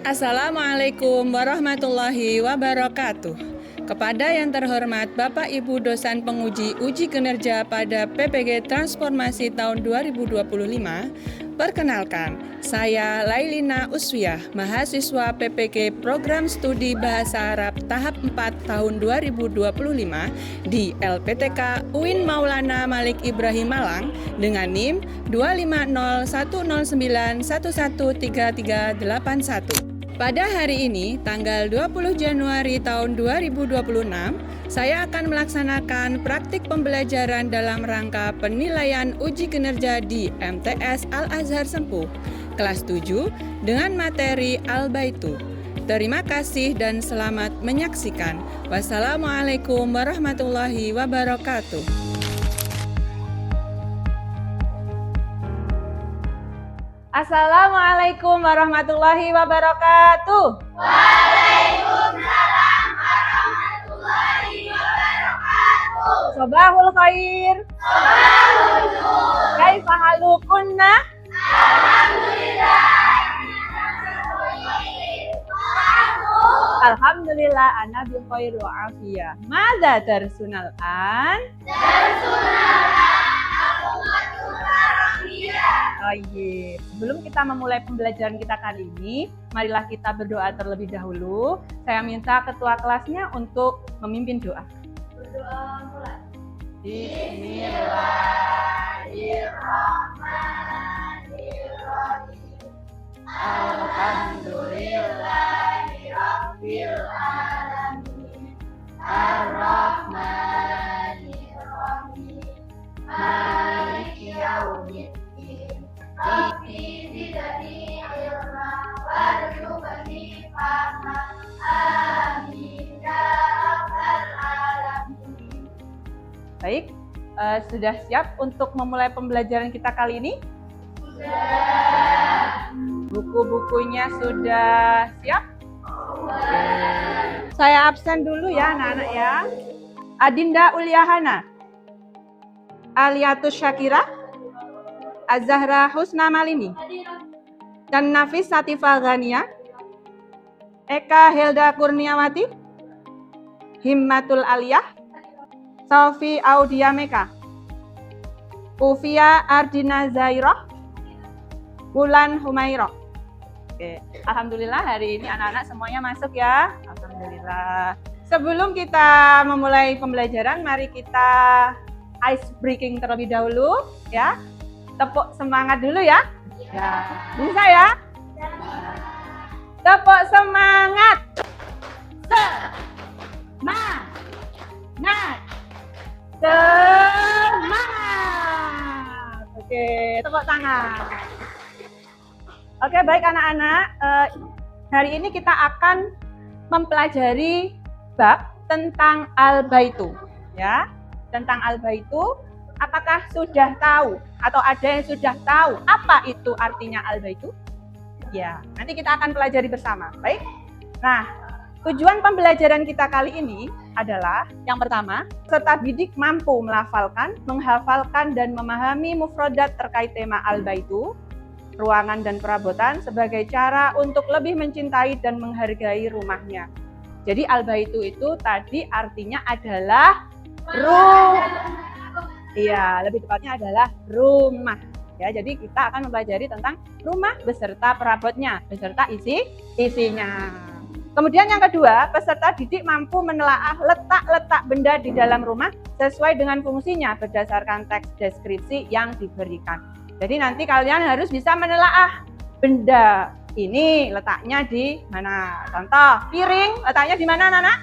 Assalamualaikum warahmatullahi wabarakatuh. Kepada yang terhormat Bapak Ibu dosen penguji uji kinerja pada PPG Transformasi tahun 2025, perkenalkan, saya Lailina Uswiyah, mahasiswa PPG Program Studi Bahasa Arab tahap 4 tahun 2025 di LPTK UIN Maulana Malik Ibrahim Malang dengan NIM 25010011331. Pada hari ini, tanggal 20 Januari tahun 2026, saya akan melaksanakan praktik pembelajaran dalam rangka penilaian uji kinerja di MTS Al-Azhar Sempuh, kelas 7, dengan materi Al-Baitu. Terima kasih dan selamat menyaksikan. Wassalamualaikum warahmatullahi wabarakatuh. Assalamualaikum warahmatullahi wabarakatuh. Waalaikumsalam warahmatullahi wabarakatuh. Sobahul khair. Sobahul nur. Kaifa halukunna? Alhamdulillah. Alhamdulillah ana bi khair wa afiyah. Madza darsunal an? Oh iya. Sebelum kita memulai pembelajaran kita kali ini, marilah kita berdoa terlebih dahulu. Saya minta ketua kelasnya untuk memimpin doa. Berdoa mulai. Bismillahirrahmanirrahim. Alhamdulillahirabbil alamin. Arrahmanirrahim. Maliki yaumiddin. Rabbi zidni ilma warzuqni fahma. Amin ya rabbal alamin. Baik, sudah siap untuk memulai pembelajaran kita kali ini? Sudah. Buku-bukunya sudah siap? Saya absen dulu ya anak-anak ya. Adinda Uliahana, Aliatus Syakira, Azahra Husna Malini, dan Nafis Satifah Ghania, Eka Helda Kurniawati, Himmatul Aliyah, Sofi Audia Meka, Ufia Ardina Zairah, Bulan Humairah. Oke, alhamdulillah hari ini anak-anak semuanya masuk ya. Alhamdulillah. Sebelum kita memulai pembelajaran, mari kita ice breaking terlebih dahulu ya. Tepuk semangat dulu ya. Ya. Bisa ya? Tepuk semangat. Semangat. Semangat. Oke, tepuk tangan. Oke, baik anak-anak. Hari ini kita akan mempelajari bab tentang Al-Baitu, ya. Tentang Al-Baitu, apakah sudah tahu atau ada yang sudah tahu apa itu artinya Al-Baitu? Ya, nanti kita akan pelajari bersama. Baik. Nah, tujuan pembelajaran kita kali ini adalah yang pertama, peserta didik mampu melafalkan, menghafalkan dan memahami mufradat terkait tema Al-Baitu, ruangan dan perabotan sebagai cara untuk lebih mencintai dan menghargai rumahnya. Jadi Al-Baitu itu tadi artinya adalah iya, lebih tepatnya adalah rumah. Ya, jadi kita akan mempelajari tentang rumah beserta perabotnya, beserta isinya. Kemudian yang kedua, peserta didik mampu menelaah letak-letak benda di dalam rumah sesuai dengan fungsinya berdasarkan teks deskripsi yang diberikan. Jadi nanti kalian harus bisa menelaah benda ini letaknya di mana. Contoh, piring letaknya di mana, Nana?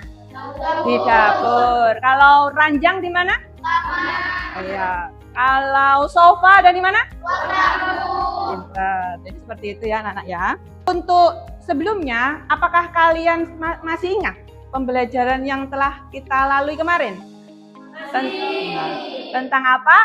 Di dapur. Kalau ranjang di mana? Iya. Kalau sofa ada di mana? Jadi seperti itu ya anak-anak ya. Untuk sebelumnya, apakah kalian masih ingat pembelajaran yang telah kita lalui kemarin? Tentang apa?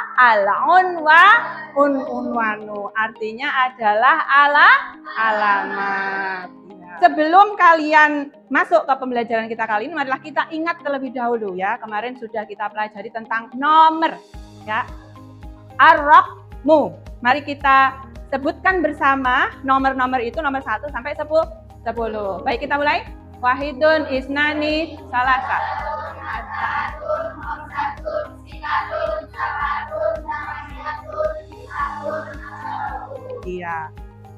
Unwanu. Artinya adalah alamat. Sebelum kalian masuk ke pembelajaran kita kali ini, marilah kita ingat terlebih dahulu ya. Kemarin sudah kita pelajari tentang nomor ya. Ar-Raqmu. Mari kita sebutkan bersama nomor-nomor itu nomor 1 sampai 10. 10. Baik, kita mulai. Wahidun, isnani, salasa. Asatun, homsatun, sikatun, sabatun, samaniyatun, tisatun, asatun. Iya.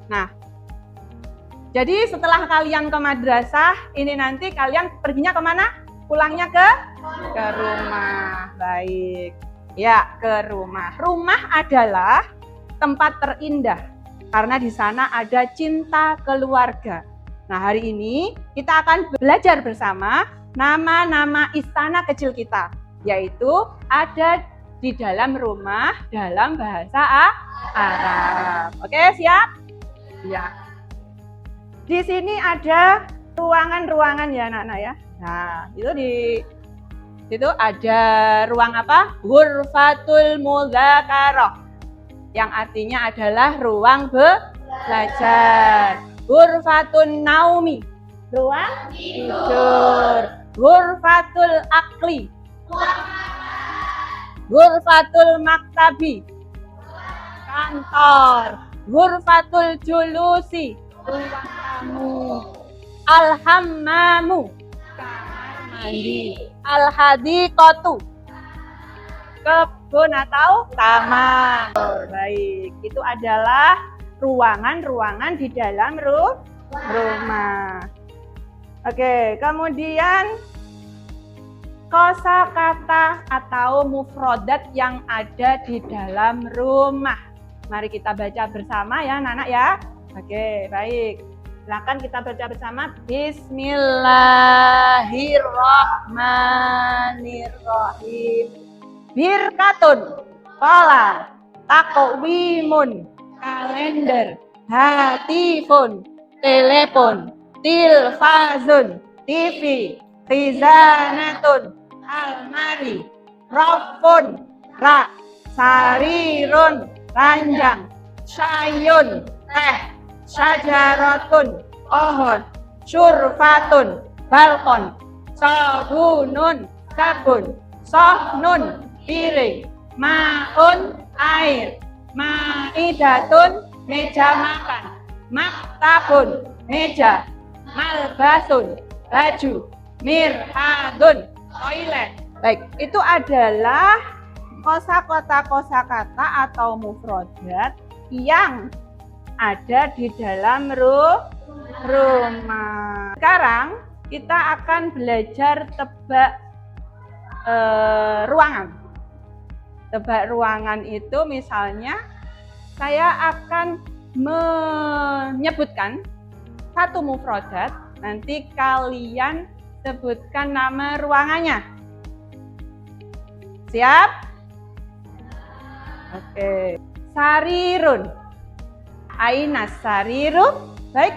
Nah, jadi setelah kalian ke madrasah, ini nanti kalian perginya kemana? Pulangnya ke rumah. Baik. Ya, ke rumah. Rumah adalah tempat terindah karena di sana ada cinta keluarga. Nah, hari ini kita akan belajar bersama nama-nama istana kecil kita, yaitu ada di dalam rumah dalam bahasa Arab. Oke, siap? Ya. Di sini ada ruangan-ruangan ya, anak-anak ya. Nah, itu di situ ada ruang apa? Ghurfatul Mudzakarah. Yang artinya adalah ruang belajar. Ghurfatun Naumi, ruang tidur. Ghurfatul Akli, Ghurfatul Maktabi, kantor. Ghurfatul Julusi, ruang tamu. Al-Hammamu, kamar mandi. Al-Hadiqatu, kebun atau taman. Baik, itu adalah ruangan-ruangan di dalam rumah. Oke, kemudian kosakata atau mufrodat yang ada di dalam rumah. Mari kita baca bersama ya, anak-anak ya. Oke, baik. Silakan kita baca bersama. Bismillahirrahmanirrahim. Birkatun, kolam, takwimun, kalender, hatifun, telepon, tilfazun, TV, khizanatun, almari, rafun, rak, sarirun, ranjang, syayun, teh, syajaratun, pohon, syurfatun, balkon, sabunun, sabun, sohnun, piring, maun, air, maidatun, meja makan, maktabun, meja, malbasun, baju, mirhadun, toilet. Baik, itu adalah kosakata atau mufrodat yang ada di dalam rumah. Sekarang kita akan belajar tebak ruangan. Tebak ruangan itu misalnya saya akan menyebutkan satu mufrodat, nanti kalian sebutkan nama ruangannya. Siap? Oke. Sarirun. Aina sariru. Baik.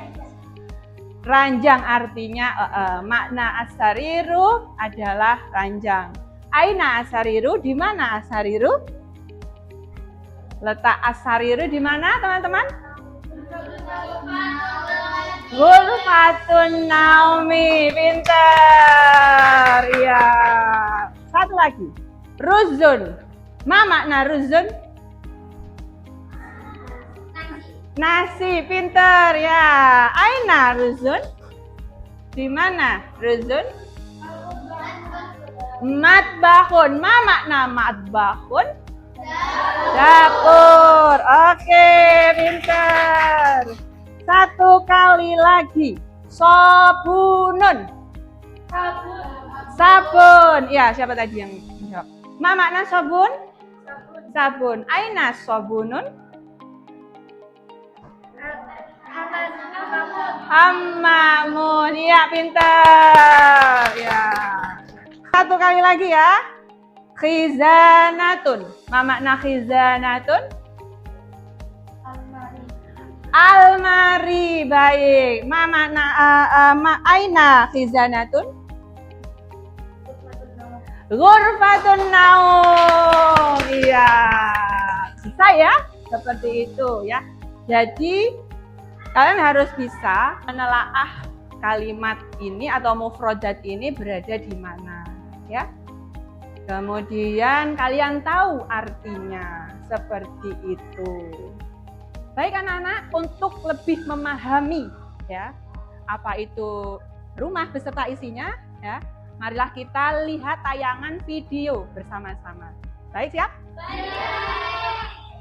Ranjang artinya makna asariru adalah ranjang. Aina asariru, di mana asariru? Letak asariru di mana, teman-teman? Ghurfatun Naumi, pintar. Ya. Satu lagi. Ruzun. Ma makna ruzun? Nasi, pintar ya. Aina ruzun? Di mana ruzun? Matbahun. Ma makna matbahun? Dapur. Oke, pintar. Satu kali lagi. Sobunun. Sabun. Ya, siapa tadi yang jawab? Ma makna sabun? Sabun. Aina sabunun? Hammamun. Iya, pintar. Ya. Satu kali lagi ya. Khizanatun. Ma makna khizanatun? Almari. Baik. Ma makna aina khizanatun? Ghurfatun naum. Iya. Bisa ya? Seperti itu ya. Jadi kalian harus bisa menelaah kalimat ini atau mufrodat ini berada di mana ya. Kemudian kalian tahu artinya seperti itu. Baik anak-anak, untuk lebih memahami ya apa itu rumah beserta isinya, ya. Marilah kita lihat tayangan video bersama-sama. Baik, siap?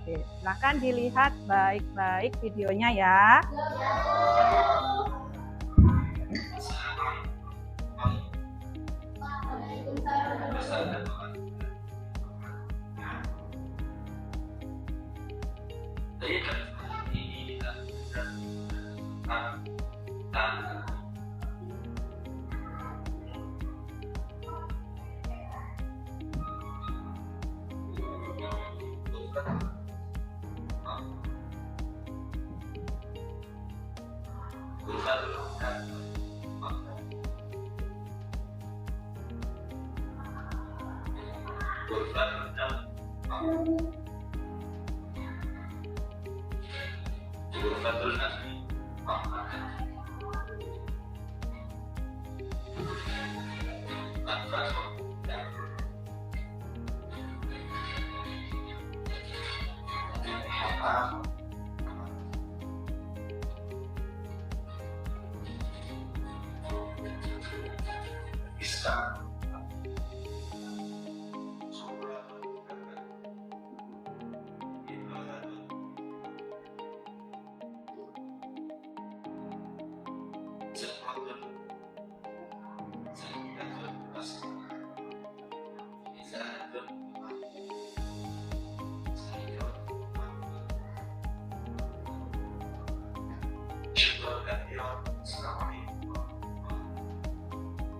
Oke, silahkan dilihat baik-baik videonya ya.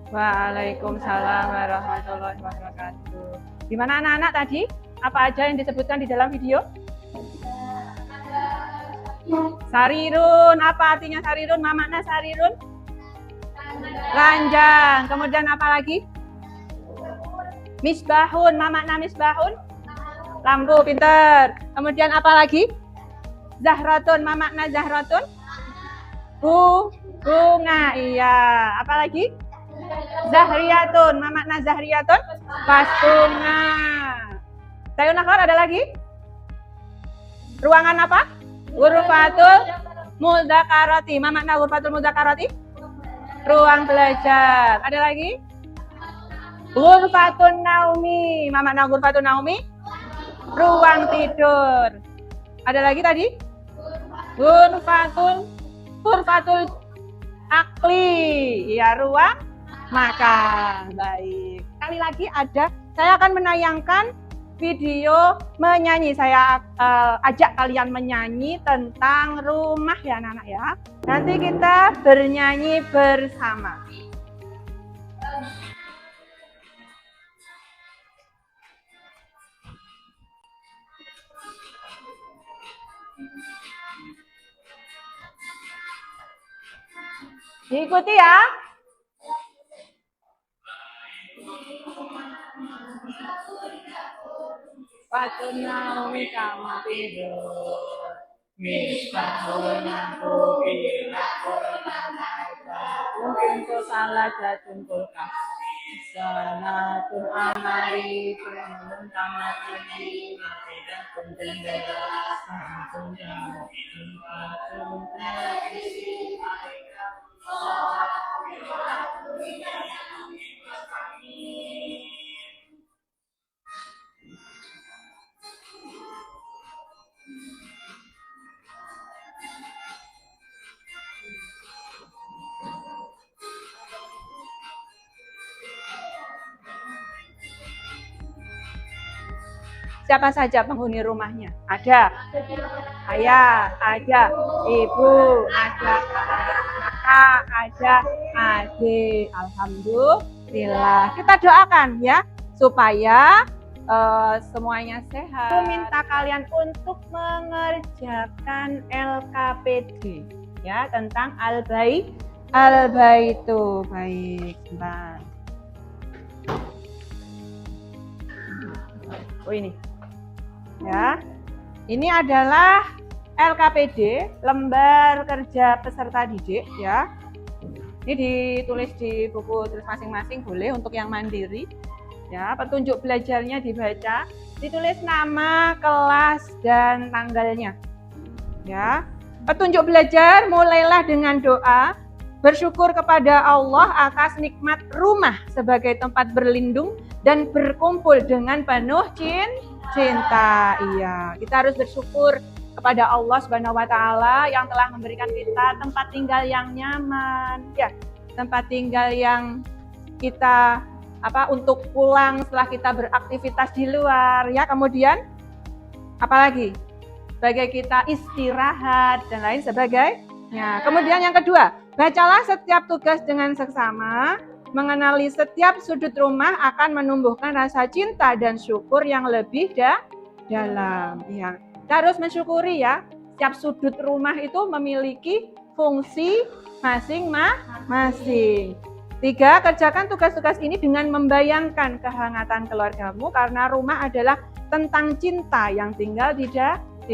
Waalaikumsalam warahmatullahi wabarakatuh. Gimana anak-anak tadi? Apa aja yang disebutkan di dalam video? Sarirun, apa artinya sarirun? Ma makna sarirun? Ranjang. Kemudian apa lagi? Misbahun, ma makna misbahun? Lampu, pinter. Kemudian apa lagi? Zahratun, ma makna zahratun? Bunga, iya. Apa lagi? Zahriyatun, ma makna zahriyatun? Vas bunga. Sayun akhir ada lagi? Ruangan apa? Ghurfatul mudzakarati. Ma makna ghurfatul mudzakarati? Ruang belajar. Ada lagi? Ghurfatun naumi. Ma makna ghurfatun naumi? Ruang tidur. Ada lagi tadi? Ghurfatul akli. Ya, ruang makan. Baik. Sekali lagi saya akan menayangkan video menyanyi. Saya ajak kalian menyanyi tentang rumah ya anak-anak ya. Nanti kita bernyanyi bersama. Diikuti ya. Fatun naumi kama tidur, misbahun aku mungkin ku salah jatun kulkas, salatun amari penun tamat ini tidak penting deras sampun jauh fatun televisi Siapa saja penghuni rumahnya? Ada ayah, ada ibu, ada kakak, ada adik. Alhamdulillah. Kita doakan ya supaya semuanya sehat. Aku minta kalian untuk mengerjakan LKPD ya tentang al-baitu. Baik, sebentar. Oh ini. Ya, ini adalah LKPD, lembar kerja peserta didik ya. Ini ditulis di buku tulis masing-masing, boleh untuk yang mandiri. Ya, petunjuk belajarnya dibaca, ditulis nama, kelas, dan tanggalnya. Ya, petunjuk belajar mulailah dengan doa, bersyukur kepada Allah atas nikmat rumah sebagai tempat berlindung dan berkumpul dengan penuh cinta. Iya, kita harus bersyukur kepada Allah Subhanahu wa taala yang telah memberikan kita tempat tinggal yang nyaman, ya. Tempat tinggal yang kita untuk pulang setelah kita beraktivitas di luar, ya. Kemudian apalagi? Sebagai kita istirahat dan lain sebagainya. Kemudian yang kedua, bacalah setiap tugas dengan seksama. Mengenali setiap sudut rumah akan menumbuhkan rasa cinta dan syukur yang lebih dalam. Ya. Kita harus mensyukuri ya, setiap sudut rumah itu memiliki fungsi masing-masing. 3, kerjakan tugas-tugas ini dengan membayangkan kehangatan keluargamu karena rumah adalah tentang cinta yang tinggal di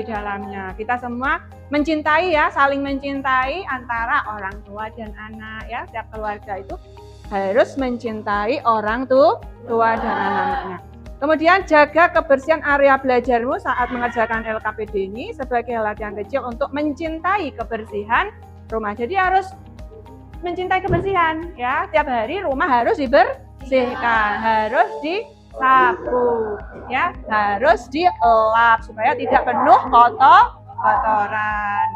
dalamnya. Kita semua mencintai ya, saling mencintai antara orang tua dan anak ya. Setiap keluarga itu harus mencintai orang tua dan anak-anaknya. Kemudian jaga kebersihan area belajarmu saat mengerjakan LKPD ini sebagai latihan kecil untuk mencintai kebersihan rumah. Jadi harus mencintai kebersihan ya. Tiap hari rumah harus dibersihkan, harus disapu ya, harus dielap supaya tidak penuh kotoran.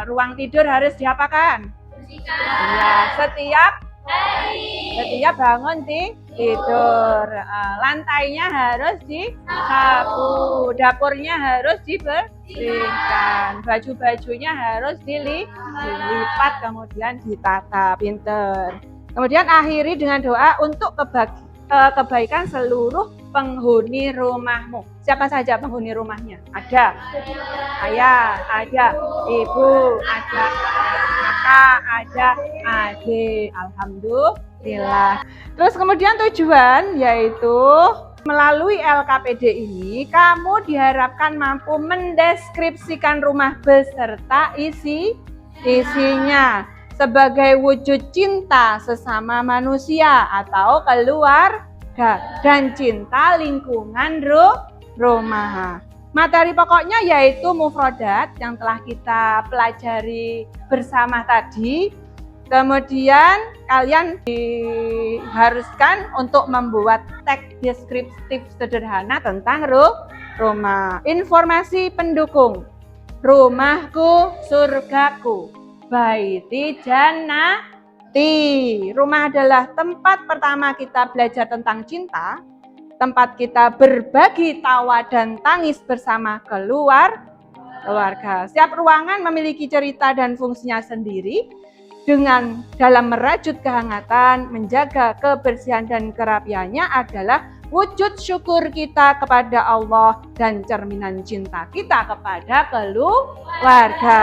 Ruang tidur harus diapakan? Ya, setiap bangun tidur, lantainya harus disapu, dapurnya harus dibersihkan, baju-bajunya harus dilipat kemudian ditata, pinter. Kemudian akhiri dengan doa untuk kebaikan seluruh penghuni rumahmu. Siapa saja penghuni rumahnya? Ada ayah, ada ibu, ada kakak, ada adik. Alhamdulillah. Terus kemudian tujuan yaitu melalui LKPD ini kamu diharapkan mampu mendeskripsikan rumah beserta isinya sebagai wujud cinta sesama manusia atau keluarga dan cinta lingkungan rumah. Materi pokoknya yaitu mufrodat yang telah kita pelajari bersama tadi. Kemudian kalian diharuskan untuk membuat teks deskriptif sederhana tentang rumah. Informasi pendukung. Rumahku, surgaku. Baiti jannati. Rumah adalah tempat pertama kita belajar tentang cinta. Tempat kita berbagi tawa dan tangis bersama keluarga. Setiap ruangan memiliki cerita dan fungsinya sendiri. Dengan dalam merajut kehangatan, menjaga kebersihan dan kerapiannya adalah wujud syukur kita kepada Allah dan cerminan cinta kita kepada keluarga.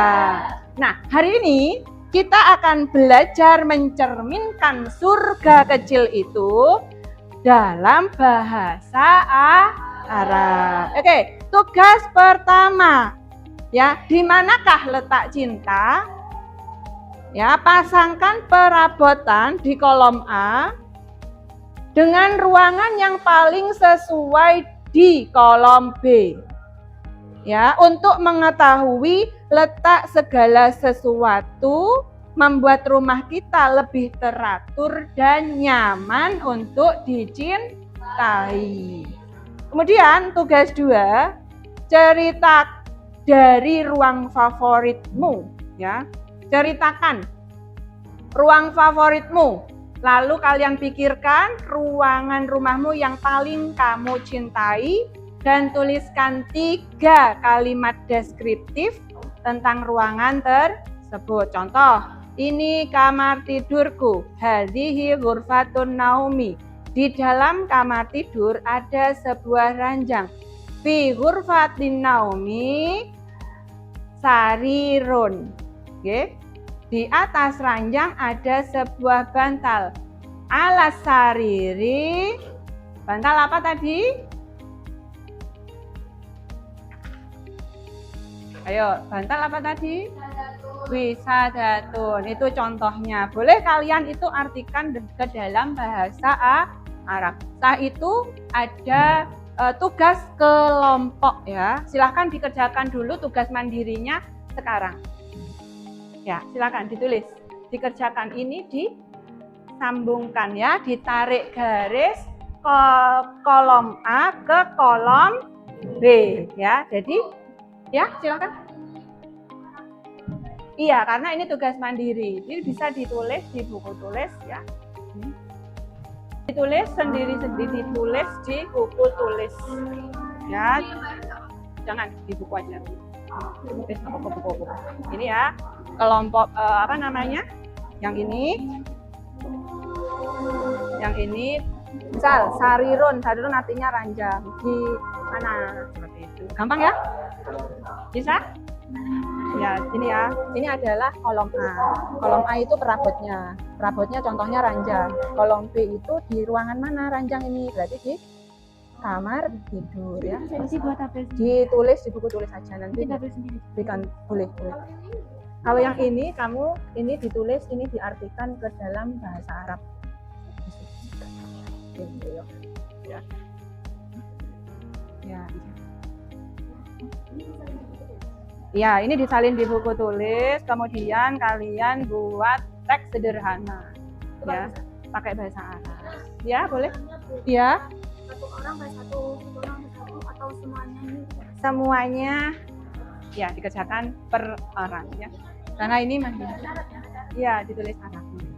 Nah, hari ini kita akan belajar mencerminkan surga kecil itu dalam bahasa Arab. Oke, tugas pertama ya, di manakah letak cinta? Ya, pasangkan perabotan di kolom A dengan ruangan yang paling sesuai di kolom B. Ya, untuk mengetahui letak segala sesuatu membuat rumah kita lebih teratur dan nyaman untuk dicintai. Kemudian tugas 2, cerita dari ruang favoritmu ya. Ceritakan ruang favoritmu. Lalu kalian pikirkan ruangan rumahmu yang paling kamu cintai dan tuliskan 3 kalimat deskriptif tentang ruangan tersebut. Contoh, ini kamar tidurku. Hadhihi ghurfatun naumi. Di dalam kamar tidur ada sebuah ranjang. Fi ghurfatin naumi sarirun. Oke. Di atas ranjang ada sebuah bantal. Alas sariri. Bantal apa tadi? Ayo, bantal apa tadi? Wisadatun. Itu contohnya. Boleh kalian itu artikan ke dalam bahasa Arab. Setelah itu ada tugas kelompok ya. Silahkan dikerjakan dulu tugas mandirinya sekarang. Ya, silakan ditulis. dikerjakan ini disambungkan ya, ditarik garis ke kolom A ke kolom B ya. Jadi ya silakan. Iya, karena ini tugas mandiri. Ini bisa ditulis di buku tulis ya. Ditulis sendiri-sendiri, ditulis di buku tulis. Ya. Jangan di buku aja. Tulis buku. Ini ya, kelompok apa namanya? Yang ini. Yang ini misal sarirun artinya ranjang. Di mana? Seperti itu. Gampang ya? Bisa? Ya, ini ya. Ini adalah kolom A. Kolom A itu perabotnya. Perabotnya contohnya ranjang. Kolom B itu di ruangan mana ranjang ini? Berarti di kamar tidur ya. Ditulis di buku tulis saja nanti. Berikan boleh. Kalau yang ini kamu ini ditulis, ini diartikan ke dalam bahasa Arab. Ya. Ya. Ya, ini disalin di buku tulis, kemudian kalian buat teks sederhana. Ya, pakai bahasa Arab. Ya, boleh? Ya. Satu orang satu atau semuanya ini? Semuanya ya dikerjakan per orang ya. Karena ini masih ya ditulis Arabnya.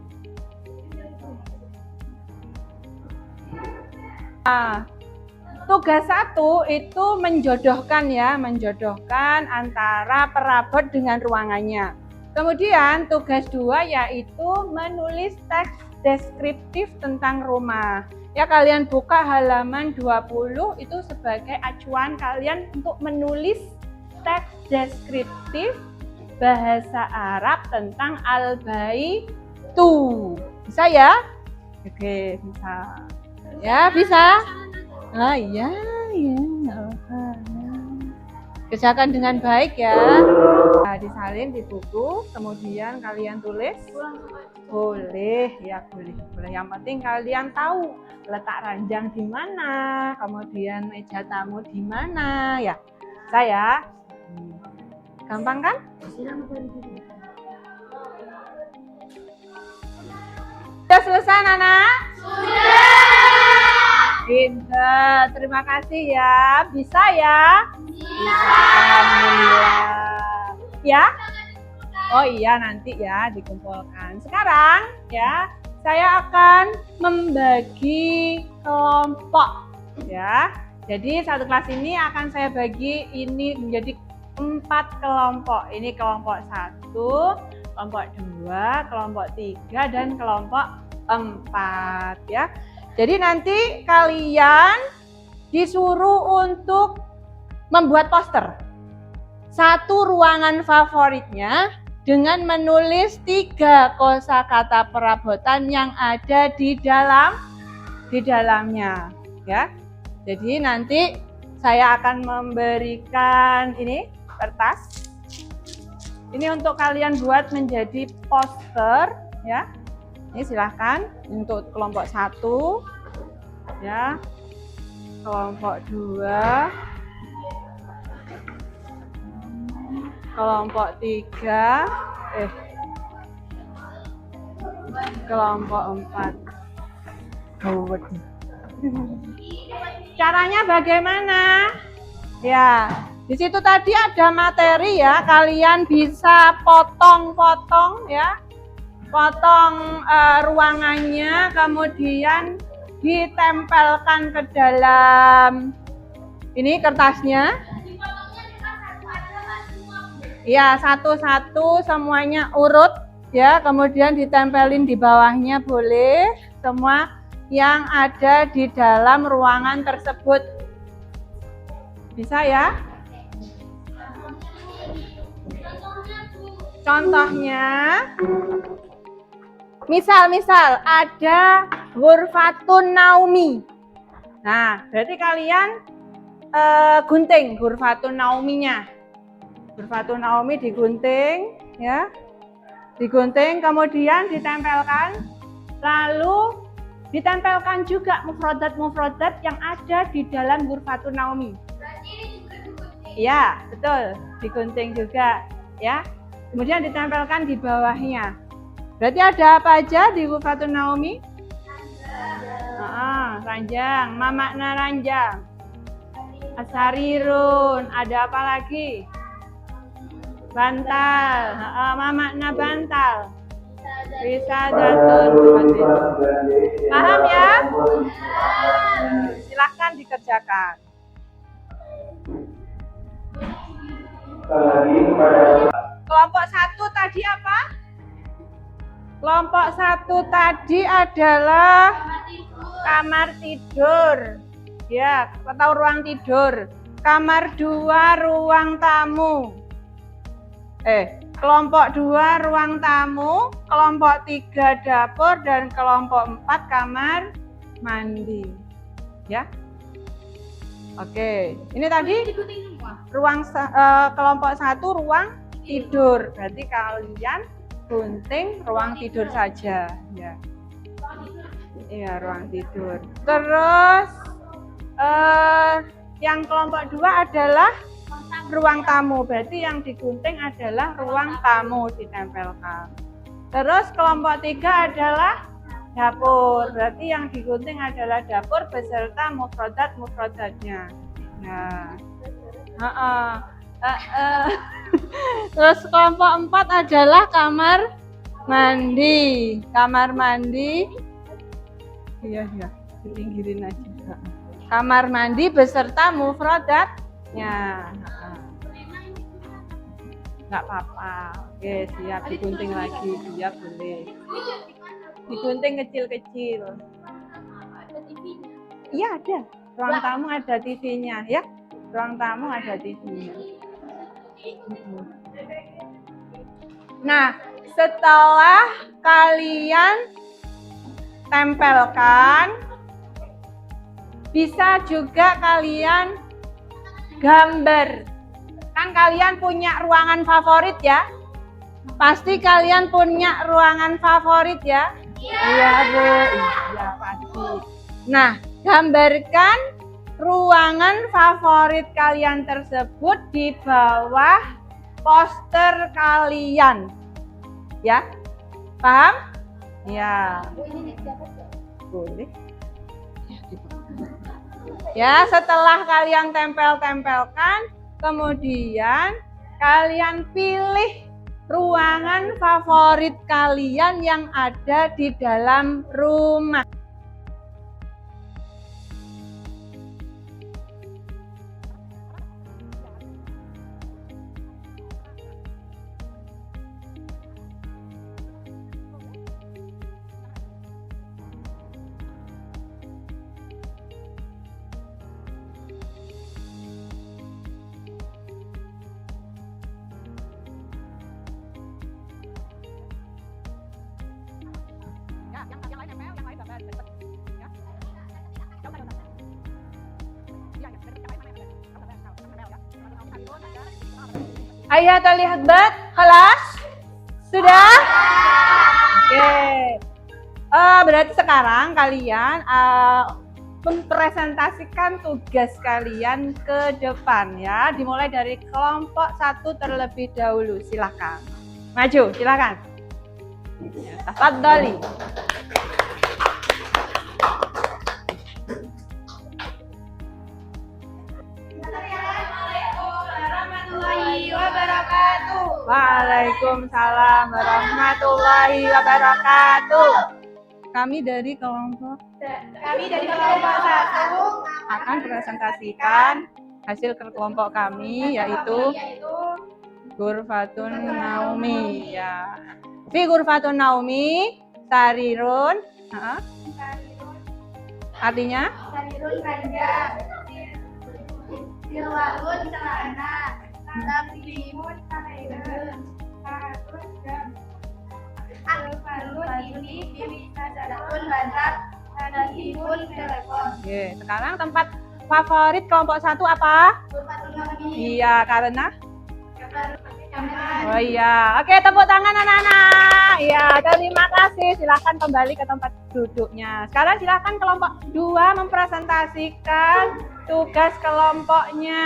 Tugas 1 itu menjodohkan ya, menjodohkan antara perabot dengan ruangannya. Kemudian tugas 2 yaitu menulis teks deskriptif tentang rumah. Ya, kalian buka halaman 20 itu sebagai acuan kalian untuk menulis teks deskriptif bahasa Arab tentang al-baitu. Bisa ya? Oke, bisa. Ya, bisa. Ah iya, kerjakan dengan baik ya. Nah, disalin di buku, kemudian kalian tulis. Boleh, ya boleh. Yang penting kalian tahu letak ranjang di mana, kemudian meja tamu di mana ya. Saya, gampang kan? Sudah selesai, Nana? Sudah. Pinter, terima kasih ya. Bisa ya? Bisa. Alhamdulillah. Ya? Oh iya, nanti ya dikumpulkan. Sekarang ya, saya akan membagi kelompok ya. Jadi satu kelas ini akan saya bagi ini menjadi 4 kelompok. Ini kelompok 1, kelompok 2, kelompok 3, dan kelompok 4 ya. Jadi nanti kalian disuruh untuk membuat poster. 1 ruangan favoritnya dengan menulis 3 kosakata perabotan yang ada di dalamnya ya. Jadi nanti saya akan memberikan ini kertas. Ini untuk kalian buat menjadi poster ya. Ini silahkan untuk kelompok 1 ya, kelompok 2, kelompok 3, kelompok 4. Caranya bagaimana? Ya, di situ tadi ada materi ya, kalian bisa potong-potong ya. Potong ruangannya, kemudian ditempelkan ke dalam ini kertasnya. Ya, satu-satu semuanya urut ya, kemudian ditempelin di bawahnya boleh, semua yang ada di dalam ruangan tersebut. Bisa ya? Contohnya misal ada Ghurfatun Naumi. Nah, berarti kalian gunting Ghurfatun Nauminya. Ghurfatun Naumi digunting ya. Digunting kemudian ditempelkan. Lalu ditempelkan juga mufrodat yang ada di dalam Ghurfatun Naumi. Iya, betul. Digunting juga ya. Kemudian ditempelkan di bawahnya. Berarti ada apa aja di Ghurfatun Naomi? Ranjang. Ma makna ranjang? Asarirun. Ada apa lagi? Bantal. Ma makna bantal? Wisadatun. Paham ya? Silahkan dikerjakan. Kelompok 1 tadi apa? Kelompok 1 tadi adalah kamar tidur. Ya, atau ruang tidur. Kamar 2 ruang tamu. Kelompok 2 ruang tamu, kelompok 3 dapur, dan kelompok 4 kamar mandi. Ya. Oke, ini tadi ruang kelompok 1 ruang tidur. Berarti kalian gunting ruang tidur saja, ya. Iya, ruang tidur. Terus yang kelompok 2 adalah ruang tamu. Berarti yang digunting adalah ruang tamu ditempelkan. Terus kelompok 3 adalah dapur. Berarti yang digunting adalah dapur beserta mufradatnya. Nah. Terus kelompok 4 adalah kamar mandi. Kamar mandi. Iya, pinggirin aja. Kamar mandi beserta mufradatnya. Enggak apa-apa. Oke, siap, digunting lagi. Iya, boleh. Digunting kecil-kecil. Iya, ada. Ruang tamu ada TV-nya, ya. Ruang tamu ada TV-nya. Nah, setelah kalian tempelkan, bisa juga kalian gambar. Kan kalian punya ruangan favorit ya? Pasti kalian punya ruangan favorit ya? Iya, Bu. Iya, pasti. Nah, gambarkan ruangan favorit kalian tersebut di bawah poster kalian. Ya? Paham? Ya. Boleh. Ya, setelah kalian tempelkan, kemudian kalian pilih ruangan favorit kalian yang ada di dalam rumah. Ayo terlihat bat, kelas sudah? Oke. Berarti sekarang kalian mempresentasikan tugas kalian ke depan ya. Dimulai dari kelompok 1 terlebih dahulu. Silakan. Maju, silakan. Tafadhali. Waalaikumsalam warahmatullahi wabarakatuh. Kami dari kelompok 1 akan presentasikan hasil kelompok kami, yaitu Ghurfatun Naomi ya. Fi Ghurfatun Naomi sarirun, artinya sarirun ranjang, silwarun celana, tablimun sarairan, kahatun jam, alfarun ini biwisadatun bantat, nadibun telepon. Oke, sekarang tempat favorit kelompok 1 apa? Ghurfatun Naomi. Iya, karena oh iya, oke, tepuk tangan anak-anak. Iya, terima kasih. Silakan kembali ke tempat duduknya. Sekarang silakan kelompok 2 mempresentasikan tugas kelompoknya.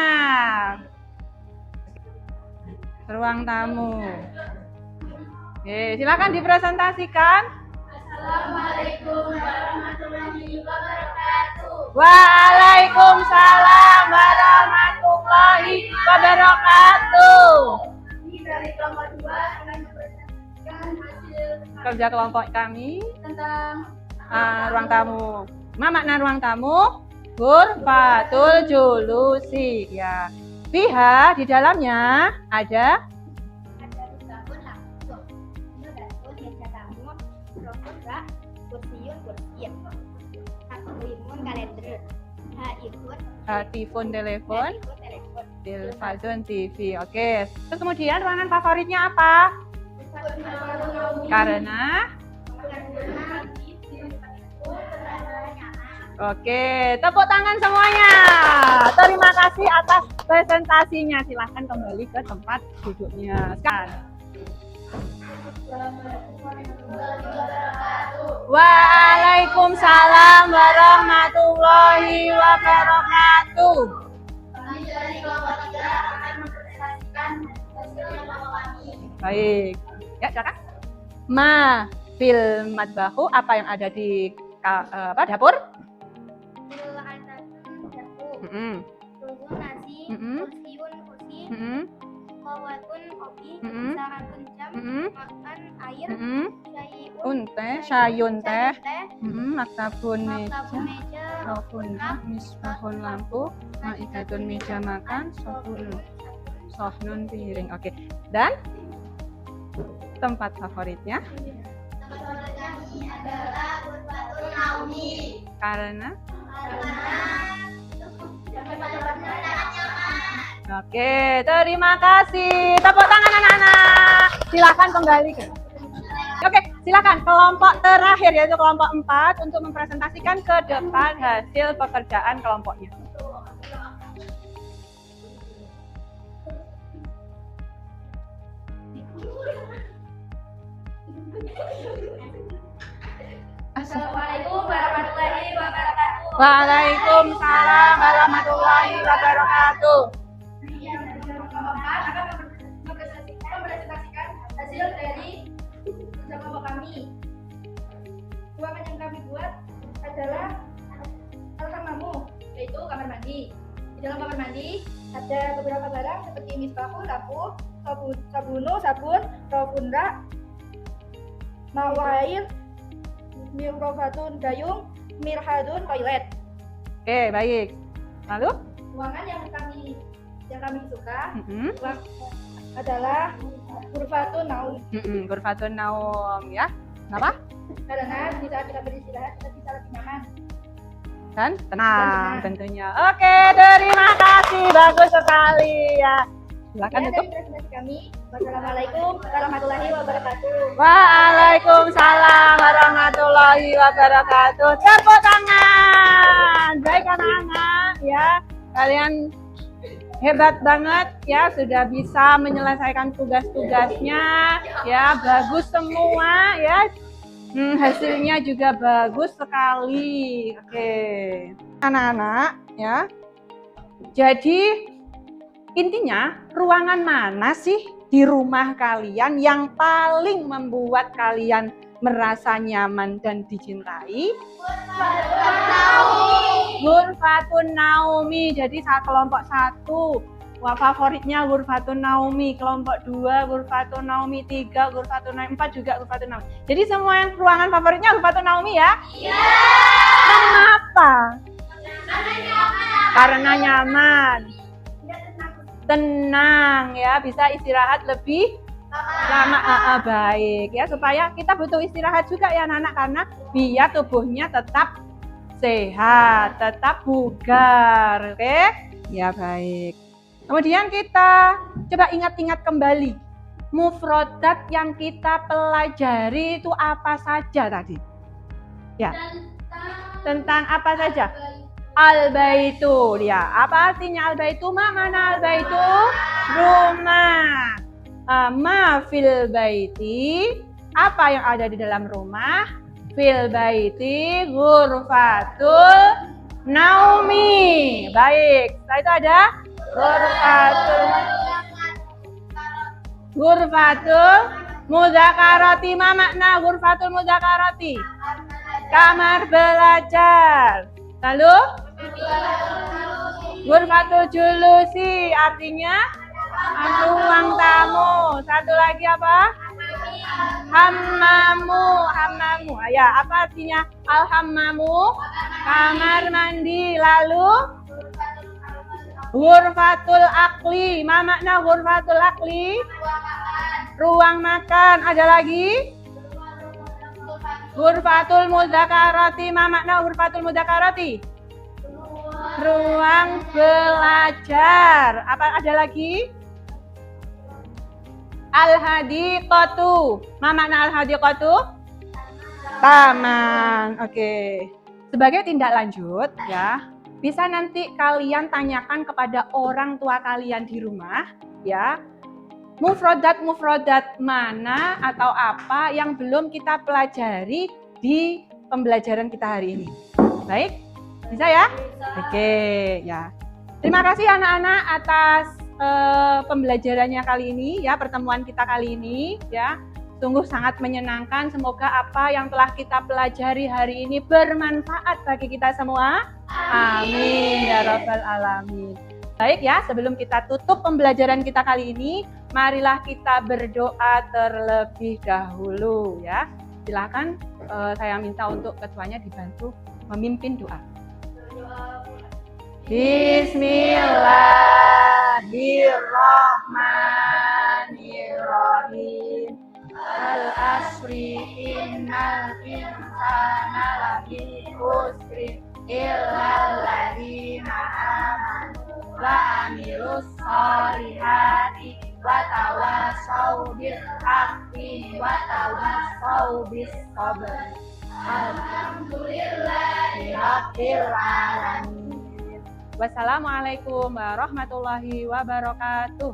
Ruang tamu. Oke, silakan dipresentasikan. Assalamualaikum warahmatullahi wabarakatuh. Waalaikumsalam warahmatullahi wabarakatuh. Ini dari kelompok 2 akan mempresentasikan hasil Kerja kelompok kami, tentang ruang tamu. Ma makna ruang tamu? Ghurfatul julusi. Ya. Fiha di dalamnya ada dapur langsung. Ini dapur meja tamu, rokok rak, kursiun kursi. Takwimun kalender. telepon, Telepon. Televizon, TV. Oke. Terus kemudian ruangan favoritnya apa? Karena Oke, tepuk tangan semuanya. Terima kasih atas presentasinya. Silahkan kembali ke tempat duduknya. Sekarang. Waalaikumsalam warahmatullahi wabarakatuh. Kami dari kelompok 3 akan mempresentasikan hasil kelompok kami. Baik. Ya, silakan. Ma fil matbahu, apa yang ada di dapur? Mm-mm. Tunggu nasi, Mm-mm. kursiun kursi, Mm-mm. kawatun kopi, Mm-mm. saratun jam, Mm-mm. makan air, Mm-mm. syaiun, Syayun teh. teh, Maktabun maktabun meja. meja, Sofun misbahun lampu. Maidatun meja makan. Sohnun piring. Oke. Dan tempat favoritnya Tempat kami adalah Ghurfatul Naumi. karena Tempatnya sangat nyaman. Oke, terima kasih. Tepuk tangan anak-anak. Silakan kembali ke. Oke, silakan kelompok terakhir yaitu kelompok 4 untuk mempresentasikan ke depan hasil pekerjaan kelompoknya. Assalamualaikum warahmatullahi wabarakatuh. Waalaikumsalam warahmatullahi wabarakatuh. Yang keempat akan mempresentasikan hasil dari kerja kelompok kami. Ruangan yang kami buat adalah ruang tamu, yaitu kamar mandi. Di dalam kamar mandi ada beberapa barang seperti misbahul, lampu, sabun, rawfunra, mawail, mirrofatun gayung, mirhadun toilet. Oke, baik. Lalu? Ruangan yang kami suka Mm-mm. adalah Ghurfatun Naum, Ghurfatun Naum ya. Kenapa? karena di saat kita beristirahat kita bisa lebih nyaman. Dan tenang tentunya. Oke, terima kasih. Bagus sekali ya. Silakan Ya, tutup. dari presentasi kami. Wassalamualaikum warahmatullahi wabarakatuh. Waalaikumsalam warahmatullahi wabarakatuh. Tepuk tangan. Baik anak-anak ya. Kalian hebat banget ya, sudah bisa menyelesaikan tugas-tugasnya ya. Bagus semua ya. Hasilnya juga bagus sekali. Oke. Anak-anak ya. Jadi intinya, ruangan mana sih di rumah kalian yang paling membuat kalian merasa nyaman dan dicintai? Ghurfatun Naumi. Jadi kelompok 1 favoritnya Ghurfatun Naumi, kelompok 2 Ghurfatun Naumi, 3 Ghurfatun Naumi, 4 juga Ghurfatun Naumi. Jadi semua yang ruangan favoritnya Ghurfatun Naumi ya? Iya. Kenapa? Karena nyaman. Tenang ya, bisa istirahat lebih lama. Baik ya, supaya kita butuh istirahat juga ya anak-anak, karena biar tubuhnya tetap sehat, tetap bugar. Oke ya, baik. Kemudian kita coba ingat-ingat kembali mufrodat yang kita pelajari itu apa saja tadi ya, tentang apa saja? Al-baitu ya. Apa artinya al-baitu? Mana al-baitu? Rumah. Ma fil baiti, apa yang ada di dalam rumah? Fil baiti ghurfatul naumi. Baik, setelah itu ada ghurfatul Mudzakarati. Ma makna ghurfatul mudzakarati? Kamar belajar. Lalu ghurfatul julusi artinya ruang tamu. Satu lagi apa? Hammamu. Hammamu. Ya, apa artinya al-hammamu? Kamar mandi. Lalu ghurfatul akli. Ma makna ghurfatul akli? Ruang makan. Ada lagi? Ghurfatul mudzakarati. Ma makna ghurfatul mudzakarati? Ruang belajar. Apa ada lagi? Al-hadiqatu. Ma makna al-hadiqatu? Taman. Oke. Sebagai tindak lanjut ya, bisa nanti kalian tanyakan kepada orang tua kalian di rumah ya. Mufrodat mana atau apa yang belum kita pelajari di pembelajaran kita hari ini. Baik? Bisa ya? Oke, ya. Terima kasih anak-anak atas pembelajarannya kali ini ya, pertemuan kita kali ini ya. Sungguh sangat menyenangkan. Semoga apa yang telah kita pelajari hari ini bermanfaat bagi kita semua. Amin ya rabbal alamin. Baik ya, sebelum kita tutup pembelajaran kita kali ini, marilah kita berdoa terlebih dahulu ya. Silakan saya minta untuk ketuanya dibantu memimpin doa. Bismillahirrahmanirrahim. Al-asri innal insana lafi khusrin illal ladzina amanu wa amilus solihati wa tawassaw bil haqqi wa tawassaw bis sabr. Alhamdulillahi rabbil alamin. Wassalamualaikum warahmatullahi wabarakatuh.